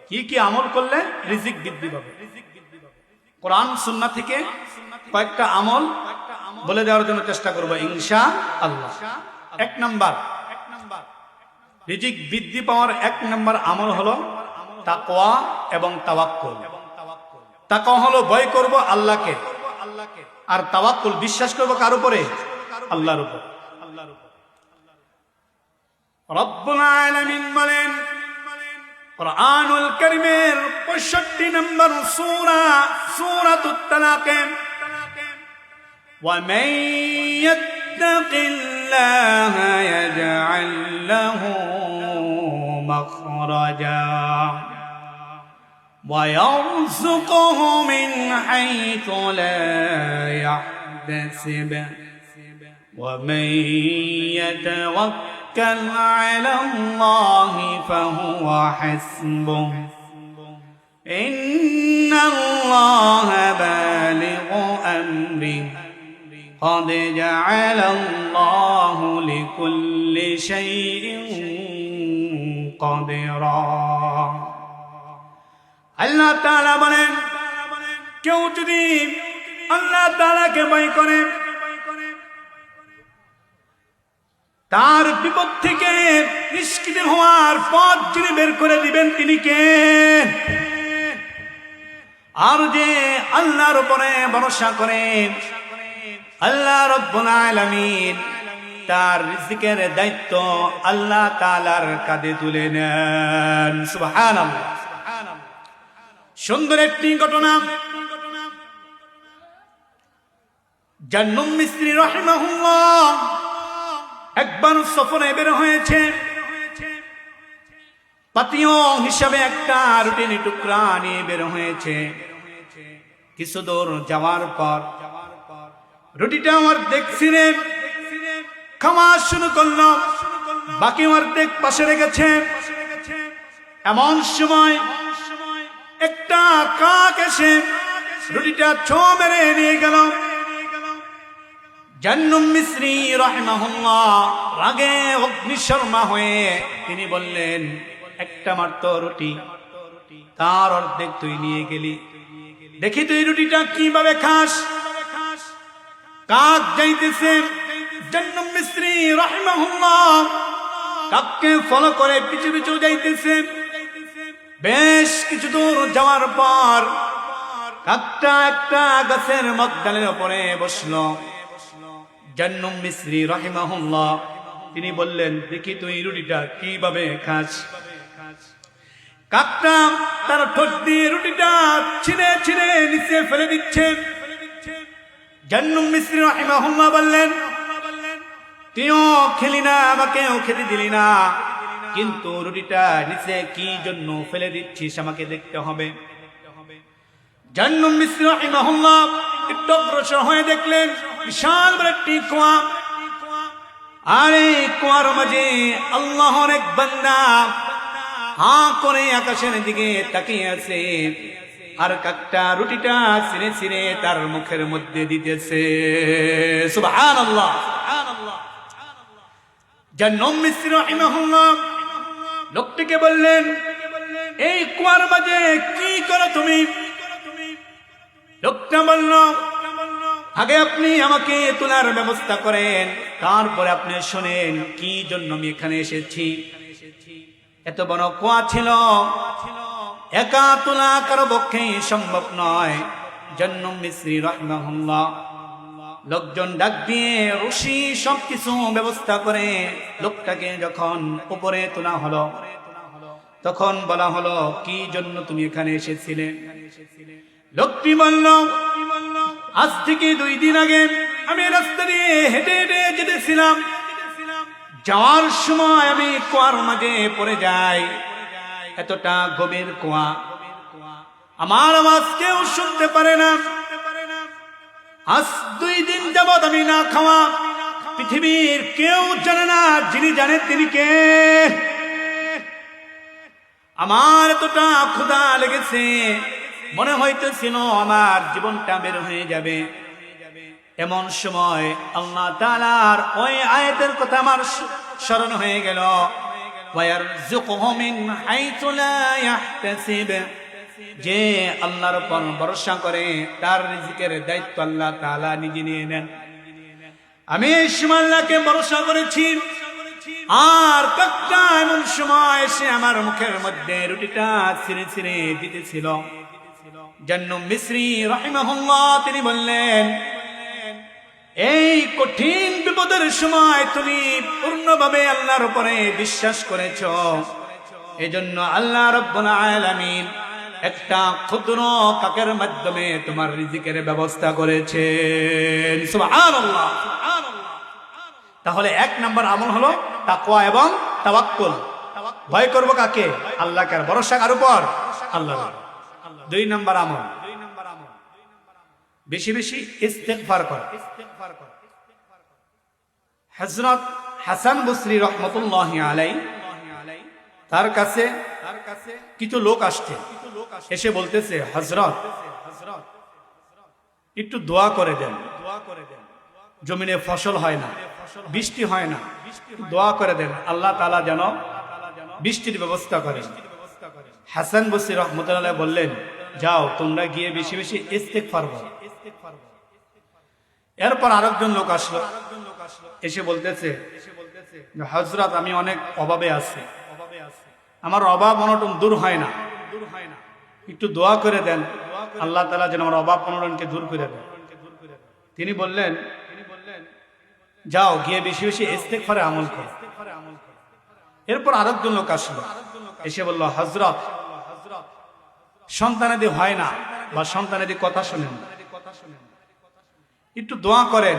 কি কি আমল করলে রিজিক বৃদ্ধি পাবে। কোরআন সুন্নাহ থেকে কয়েকটা আমল বলে দেওয়ার জন্য চেষ্টা করব ইনশাআল্লাহ। এক নাম্বার, রিজিক বৃদ্ধি পাওয়ার এক নাম্বার আমল হলো তাকওয়া এবং তাওয়াক্কুল। তাকওয়া হলো ভয় করব আল্লাহকে, আর তাওয়াক্কুল বিশ্বাস করব কার উপরে? আল্লাহর উপর। রব্বুল আলামিন বলেন কুরআনুল কারীমের 65 নম্বর সূরা সূরাতুত তালাক, ওয়া মান ইয়াত্তাকিল্লাহা ইয়াজআল লাহু মাখরাজা ওয়া ইয়ারযুকুহু মিন হাইথু লা ইয়াহতাসিব ওয়া মান ইয়াতাওয়াক্কাল আলা আল্লাহি ফাহুয়া হাসবুহু ইন্নাল্লাহা বালিগু আমরিহি قد جعل الله لكل شيء قدرا। আল্লাহ তাআলা বলেন কেউ যদি আল্লাহ তাআলাকে ভয় করে তার বিপদ থেকে নিষ্কৃত হওয়ার পথ যিনি বের করে দিবেন তিনি কে? আর যে আল্লাহর উপরে ভরসা করেন আল্লাহ রাব্বুল আলামিন তার রিজিকের দায়িত্ব আল্লাহ তাআলার কাঁধে তুলে নেন। সুবহানাল্লাহ। সুন্দর একটি ঘটনা, জান্নুম মিসরি রাহিমাহুল্লাহ একবার সফরে বের হয়েছে। পাতীয় হিসাবে একটা রুটির টুকরা নিয়ে বের হয়েছে। কিছু দূর যাওয়ার পর রুটিটা অর্ধেক ছিঁড়ে খাওয়া শুরু করলো, বাকি অর্ধেক পাশে রেখেছে। এমন সময় একটা কাক এসে রুটিটা ছো মেরে নিয়ে গেল। জান্নুম মিসরি রাহিমাহুল্লাহ রাগে অগ্নিশর্মা হয়ে তিনি বললেন, একটা মাত্র রুটি, তার অর্ধেক তুই নিয়ে গেলি, দেখি তুই রুটিটা কিভাবে খাস। কাক যাইতেছে, জান্নুম মিসরি রাহিমাহুল্লাহ কাককে ফলো করে পিছু পিছু যাইতেছে। বেশ কিছু দূর যাওয়ার পর কাকটা একটা গাছের মগডালের উপরে বসলো। জান্নুম মিসরি রাহিমাহুল্লাহ তিনি বললেন, দেখি তুই রুটিটা কিভাবে খাস। কাকটা তার ঠোঁট দিয়ে রুটিটা ছিঁড়ে ছিঁড়ে নিচে ফেলে দিচ্ছে। জান্নুম মিসরি রাহিমাহুল্লাহ বললেন, তুইও খেলি না, আমাকেও খেতে দিলি না, কিন্তু রুটিটা নিচে কি জন্য ফেলে দিচ্ছিস আমাকে দেখতে হবে। জান্নুম মিসরি রাহিমাহুল্লাহ একটু অগ্রসর হয়ে দেখলেন বিশাল বড় একটি কুয়া, আর এই কুয়ার মাঝে আল্লাহর এক বান্দা হা করে আকাশের দিকে তাকিয়ে আছে, আর কাকটা রুটিটা ছিঁড়ে ছিঁড়ে তার মুখের মধ্যে দিতেছে। সুবহানাল্লাহ। জান্নুম মিসরি রাহিমাহুল্লাহ লোকটিকে বললেন, এই কুয়ার মাঝে কি করো তুমি? লোকটা বলল, আগে আপনি আমাকে তোলার ব্যবস্থা করেন, তারপরে আপনি শোনেন কি জন্য আমি এখানে এসেছি। এত বড় কুয়া ছিল, একা তোলা কারো পক্ষে সম্ভব নয়। জান্নুম মিসরি রাহিমাহুল্লাহ লোকজন ডাক দিয়ে রশি সবকিছু ব্যবস্থা করে লোকটাকে যখন উপরে তোলা হলো, তখন বলা হলো, কি জন্য তুমি এখানে এসেছিলে? লোকটি বলল, আজ থেকে 2 দিন আগে আমি রাস্তা দিয়ে হেঁটে হেঁটে যেতেছিলাম, যাওয়ার সময় আমি কুয়ার মাঝে পড়ে যাই। এতটা গভীর কুয়া, আমার আওয়াজ কেউ শুনতে পারে না। আজ 2 দিন যাবৎ আমি না খাওয়া, পৃথিবীর কেউ জানে না, যিনি জানেন তিনি কে। আমার এতটা ক্ষুধা লেগেছে, মনে হইতেছিল আমার জীবনটা বের হয়ে যাবে। এমন সময় আল্লাহ তাআলার ওই আয়াতের কথা আমার স্মরণ হয়ে গেল, ওয়ারযুকহু মিন হাইসু লা ইয়াহতাসিব, যে আল্লাহর উপর ভরসা করে তার রিজিকের দায়িত্ব আল্লাহ তাআলা নিজে নিয়ে নেন। আমি এই সময় আল্লাহকে ভরসা করেছি, আর কাকটা এমন সময় এসে আমার মুখের মধ্যে রুটিটা ছিঁড়ে ছিঁড়ে দিতেছিল। জান্নু মিসরি রাহিমাহুল্লাহ তিনি বললেন, এই কঠিন বিপদের সময় তুমি পূর্ণভাবে আল্লাহর উপরে বিশ্বাস করেছো, এজন্য আল্লাহ রাব্বুল আলামিন একটা ক্ষুদ্র কাকের মাধ্যমে তোমার রিজিকের ব্যবস্থা করেছেন। সুবহানাল্লাহ। তাহলে এক নাম্বার আমল হলো তাকওয়া এবং তাওয়াক্কুল। ভয় করব কাকে? আল্লাহকে। আর ভরসা কার উপর? আল্লাহর। দুই নাম্বার আমল বেশি বেশি ইস্তেগফার করা। হযরত হাসান বসরি রাহমাতুল্লাহি আলাইহি তার কাছে কিছু লোক আসছে, এসে বলতেছে, হযরত একটু দোয়া করে দেন, জমিনে ফসল হয় না, বৃষ্টি হয় না, দোয়া করে দেন আল্লাহ তাআলা যেন বৃষ্টির ব্যবস্থা করেন। হাসান বসরি রাহমাতুল্লাহি আলাইহি বললেন, যাও তোমরা গিয়ে বেশি বেশি ইস্তেগফার করো। এরপর আরেকজন লোক আসলো, এসে বলতেছে, হযরত আমি অনেক অভাবে আছি, আমার অভাব অনটন দূর হয় না, একটু দোয়া করে দেন আল্লাহ তাআলা যেন আমার অভাব অনটনকে দূর করে দেন। তিনি বললেন, যাও গিয়ে বেশি বেশি ইস্তেগফারে আমল করো। এরপর আরেকজন লোক আসলো, এসে বলল, হযরত সন্তানাদি হয় না বা সন্তানাদি কথা শুনেন, একটু দোয়া করেন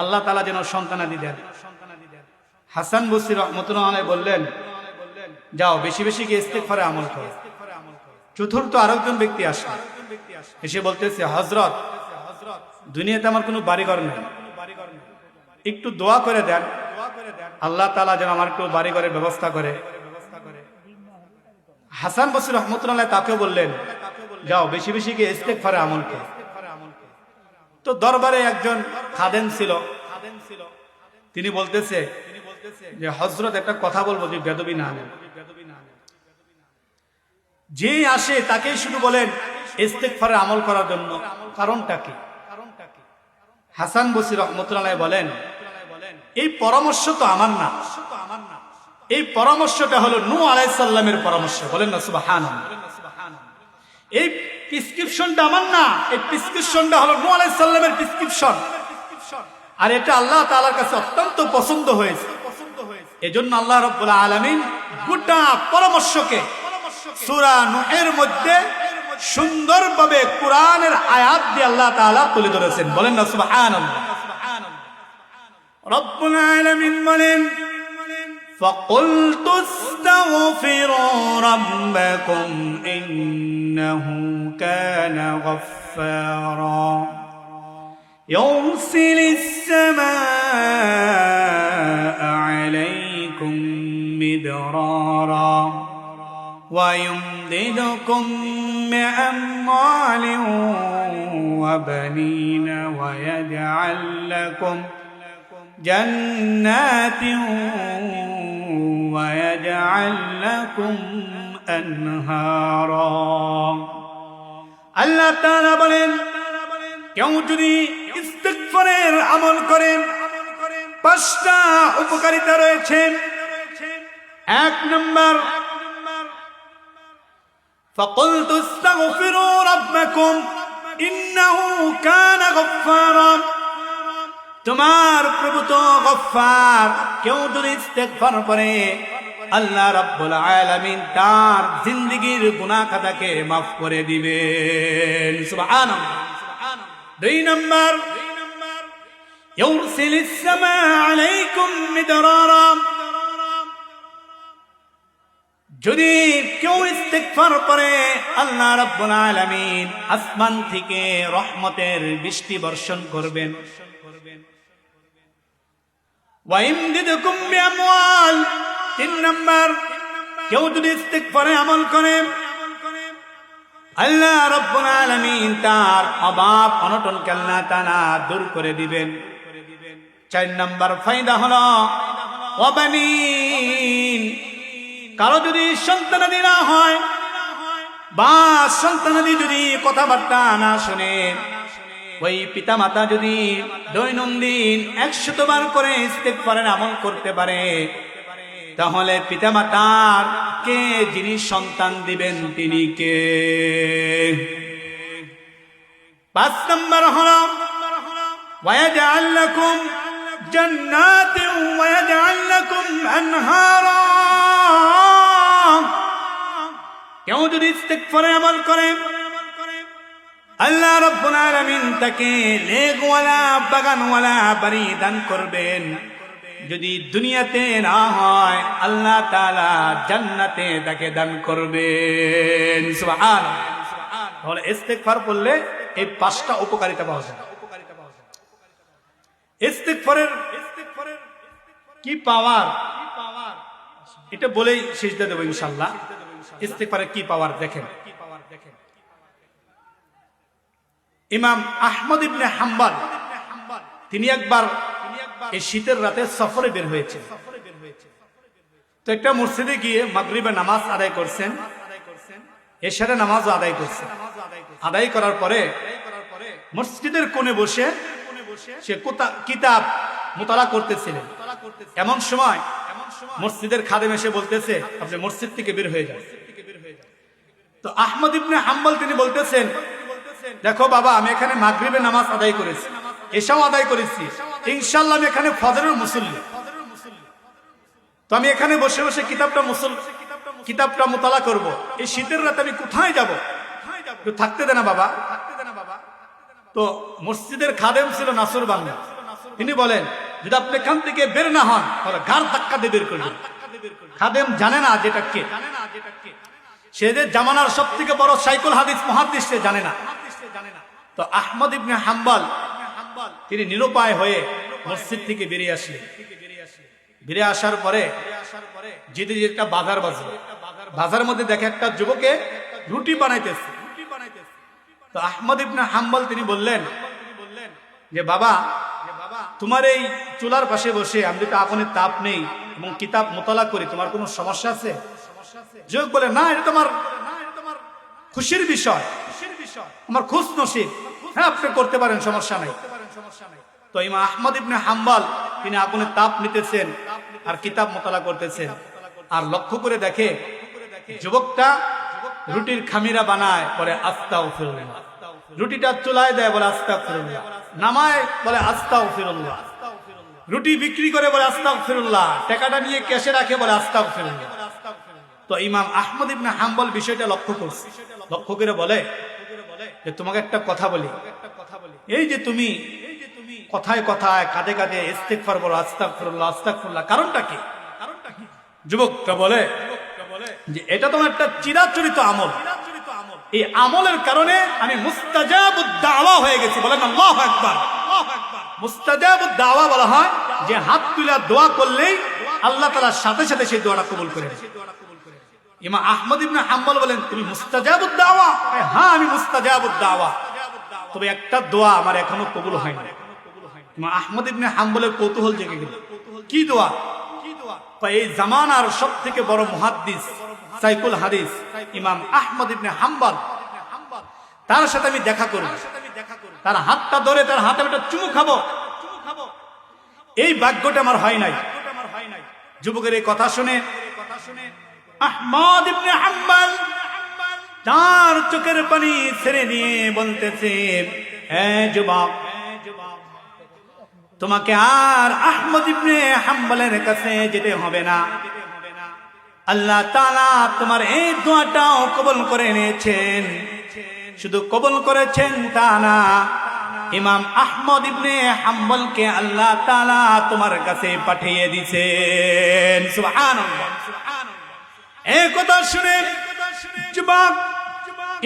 আল্লাহ তাআলা যেন সন্তানাদি দেন। হাসান বসরি রাহমাতুল্লাহি আলাইহি বললেন, যাও বেশি বেশি গিয়ে ইস্তেগফারে আমল করো। চতুর্থ আরেকজন ব্যক্তি আসলো, এসে বলতেছে, হযরত দুনিয়াতে আমার কোনো বাড়িঘর নেই, একটু দোয়া করে দেন আল্লাহ তাআলা যেন আমার একটু বাড়িঘরের ব্যবস্থা করে। হাসান বসরি রাহমাতুল্লাহি আলাইহি তাকে বললেন, যাও বেশি বেশি গিয়ে ইস্তেগফারে আমল করো। তো দরবারে একজন খাদেম ছিল, তিনি বলতেছে যে হযরত একটা কথা বলবো, যে বেদবি না নেন, যে আসে তাকে শুধু বলেন ইস্তেগফারে আমল করার জন্য, কারণটা কি? হাসান বসরি রাহমাতুল্লাহি আলাইহি বলেন, এই পরামর্শ তো আমার না, এই পরামর্শটা হলো নূহ আলাইহিস সালামের পরামর্শ। বলেন না সুবহানাল্লাহ। এই প্রেসক্রিপশনটা আমার না, এই প্রেসক্রিপশনটা হলো নূহ আলাইহিস সালামের প্রেসক্রিপশন, আর এটা আল্লাহ তাআলার কাছে অত্যন্ত পছন্দ হয়েছে। এজন্য আল্লাহ রাব্বুল আলামিন গোটা পরামর্শকে সূরা নূহের মধ্যে সুন্দরভাবে কোরআনের আয়াত দিয়ে আল্লাহ তাআলা তুলে ধরেছেন। বলেন না সুবহানাল্লাহ। রব্বুল আলামিন বলেন, فَقُلْتُ اسْتَغْفِرُوا رَبَّكُمْ إِنَّهُ كَانَ غَفَّارًا يُرْسِلِ السَّمَاءَ عَلَيْكُمْ مِدْرَارًا وَيُمْدِدْكُمْ بِأَمْوَالٍ وَبَنِينَ وَيَجْعَلْ لَكُمْ جنات ويجعل لكم أنهارا। আল্লাহ তাআলা বলেন, কেউ যদি ইস্তেগফারের আমল করেন, পাঁচটা উপকারিতা রয়েছে। এক নম্বর, فقلت استغفروا ربكم إنه كان غفارا। তোমার প্রভু তো গফফার, কেউ যদি ইস্তেগফার করে আল্লাহ রাব্বুল আলামিন তার জিন্দেগীর গুনাহ খাতাকে maaf করে দিবেন। সুবহানাল্লাহ। দুই নম্বর, ইউরসিলিস সামা আলাইকুম মিদরারা। যদি কেউ ইস্তেগফার করে আল্লাহ রাব্বুল আলামিন আসমান থেকে রহমতের বৃষ্টি বর্ষণ করবেন। وَيُمْدِدْكُمْ بِأَمْوَالٍ। তিন নম্বর, কেউ যদি ইস্তেগফারে আমল করে আল্লাহ রাব্বুল আলামিন তার অভাব অনটনকে আল্লাহ তাআলা দূর করে দিবেন। চার নম্বর ফায়দা হলো ওয়াবানিন, কারো যদি সন্তানাদি না হয় বা সন্তানাদি যদি কথাবার্তা না শুনে, ওই পিতা মাতা যদি দৈনন্দিন 100 বার করে ইস্তেগফারের আমল করতে পারে, তাহলে পিতা মাতার কে যিনি সন্তান দিবেন তিনি কে? 5 নম্বর হলো ওয়ায়াজআল লাকুম জান্নাতিন ওয়ায়াজআল লাকুম আনহারা। কেউ যদি ইস্তেগফারে আমল করে, আল্লাহ রাব্বুল আলামিন তাকে লেকওয়ালা বাগানওয়ালা বাড়ি দান করবেন। যদি দুনিয়াতে না হয়, আল্লাহ তাআলা জান্নাতে তাকে দান করবেন। সুবহানাল্লাহ। তাহলে ইস্তেগফার পড়লে এই 5টা উপকারিতা পাওয়া যায়। ইস্তেগফারের কি পাওয়ার, এটা বলেই সিজদা দেব ইনশাআল্লাহ। ইস্তেগফারের কি পাওয়ার দেখেন। ইমাম আহমদ ইবনে হাম্বল তিনি একবার এই শীতের রাতে সফরে বের হয়েছে। তো একটা মসজিদে গিয়ে মাগরিবের নামাজ আদায় করছেন, এশারে নামাজও আদায় করছেন। আদায় করার পরে মসজিদের কোণে বসে সে কিতাব মুতালা করতেছিলেন। এমন সময় মসজিদের খাদেম এসে বলতেছে, আপনি মসজিদ থেকে বের হয়ে যান। তো আহমদ ইবনে হাম্বল তিনি বলতেছেন, দেখো বাবা, আমি এখানে মাগরিবের নামাজ আদায় করেছি, এশাও আদায় করেছি, ইনশাআল্লাহ আমি এখানে ফজরের মুসল্লি। তো আমি এখানে বসে বসে কিতাবটা মুতালা করব। এই শীতের রাতে আমি কোথায় যাব? থাকতে দে না বাবা। তো মসজিদের খাদেম ছিল নাসর বান্দা, তিনি বলেন, যদি আপনি এখান থেকে বের না হন তাহলে ঘাড় ধাক্কা দিয়ে বের করবেন। খাদেম জানে না যেটা কে, সে যে জামানার সব থেকে বড় সাইকুল হাদিস মুহাদ্দিস সে জানে না। তো আহমদ ইবনে হাম্বল তিনি নিরুপায় হয়ে মসজিদ থেকে বেরিয়ে আসলেন। বেরিয়ে আসার পরে যেতে যেতে একটা বাজার বাজলো। বাজারের মধ্যে দেখে একটা যুবকে রুটি বানাইতেছে। তো আহমদ ইবনে হাম্বল তিনি বললেন যে বাবা, তোমার এই চুলার পাশে বসে আমি যদি আগুনের তাপ নেই এবং কিতাব মোতালা করি, তোমার কোনো সমস্যা আছে? যুবক বলে, না, এটা তোমার খুশির বিষয়, আমার খুশ নসিব। হ্যাঁ, আপনি করতে পারেন, সমস্যা নাই। তো ইমাম আহমদ ইবনে হাম্বল তিনি আগুনের তাপ নিতেছেন আর কিতাব মোতালা করতেছেন। আর লক্ষ্য করে দেখে যুবকটা রুটির খামিরা বানায়, বলে আস্তাগফিরুল্লাহ। রুটিটা চুলায় দেয়, বলে আস্তাগফিরুল্লাহ। নামায়, বলে আস্তাগফিরুল্লাহ। রুটি বিক্রি করে, বলে আস্তাগফিরুল্লাহ। টাকাটা নিয়ে ক্যাশে রাখে, বলে আস্তাগফিরুল্লাহ। তো ইমাম আহমদ ইবনে হাম্বল বিষয়টা লক্ষ্য করছে। লক্ষ্য করে বলে যে তোমাকে একটা কথা বলি, এই যে তুমি কথায় কথায় কাঁধে কাঁধে ইস্তেগফার বলো, আস্তাগফিরুল্লাহ আস্তাগফিরুল্লাহ, কারণটা কি? যুবকটা বলে যে এটা তোমার একটা চিরাচরিত আমল। এই আমলের কারণে আমি মুস্তাজাবুদ দাওয়া হয়ে গেছি। বলেন আল্লাহু আকবার। মুস্তাজাবুদ দাওয়া বলা হয় যে হাত তুলে দোয়া করলেই আল্লাহ তাআলার সাথে সাথে সেই দোয়াটা কবুল করে নেন। ইমাম আহমদ ইবনে হাম্বল বলেন, তুমি মুস্তাজাবুদ দাওয়া? হ্যাঁ, আমি মুস্তাজাবুদ দাওয়া, তবে একটা দোয়া আমার এখনো কবুল হয়নি। ইমাম আহমদ ইবনে হাম্বলের কৌতূহল জেগে গেল, কি দোয়া? এই জামানার সবথেকে বড় মুহাদ্দিস সাইকুল হাদিস ইমাম আহমদ ইবনে হাম্বল, তার সাথে আমি দেখা করব, তার হাতটা ধরে তার হাতে একটা চুমু খাবো, এই ভাগ্যটা আমার হয় নাই। যুবকের এই কথা শুনে আহমদ ইবনে হাম্বল তার চোখের পানি ছেড়ে দিয়ে বলতেছে, যুবক, তোমাকে আর আহমদ ইবনে হাম্বলের কাছে যেতে হবে না। আল্লাহ তাআলা তোমার এই দোয়াটাও কবুল করে নিয়েছেন। শুধু কবুল করেছেন তা না, ইমাম আহমদ ইবনে হাম্বলকে আল্লাহ তাআলা তোমার কাছে পাঠিয়ে দিয়েছেন। সুবহানাল্লাহ। এই কথা শুনে যুবক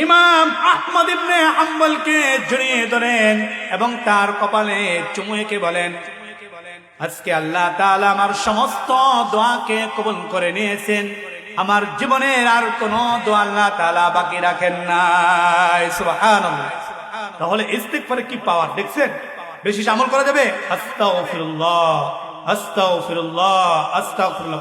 ইমাম আহমদ ইবনে হাম্বলকে জড়িয়ে ধরেন এবং তার কপালে চুমু এঁকে বলেন, আজকে আল্লাহ তাআলা আমার সমস্ত দোয়াকে কবুল করে নিয়েছেন, আমার জীবনের আর কোনো দোয়া আল্লাহ তাআলা বাকি রাখেন নাই। সুবহানাল্লাহ। তাহলে ইস্তেগফারে কি পাওয়ার দেখছেন? বেশি আমল করা যাবে। আস্তাগফিরুল্লাহ আস্তাগফিরুল্লাহ আস্তাগফিরুল্লাহ।